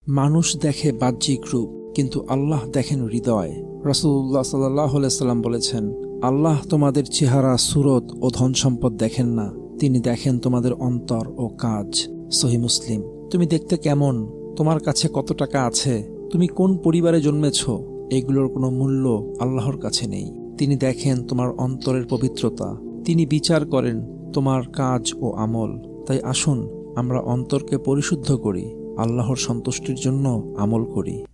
মানুষ দেখে বাহ্যিক রূপ, কিন্তু আল্লাহ দেখেন হৃদয়। রাসূলুল্লাহ সাল্লাল্লাহু আলাইহি সাল্লাম বলেছেন, আল্লাহ তোমাদের চেহারা, সুরত ও ধন সম্পদ দেখেন না, তিনি দেখেন তোমাদের অন্তর ও কাজ। সহিহ মুসলিম। তুমি দেখতে কেমন, তোমার কাছে কত টাকা আছে, তুমি কোন পরিবারে জন্মেছ, এগুলোর কোনো মূল্য আল্লাহর কাছে নেই। তিনি দেখেন তোমার অন্তরের পবিত্রতা, তিনি বিচার করেন তোমার কাজ ও আমল। তাই আসুন আমরা অন্তরকে পরিশুদ্ধ করি, আল্লাহর সন্তুষ্টির জন্য আমল করি।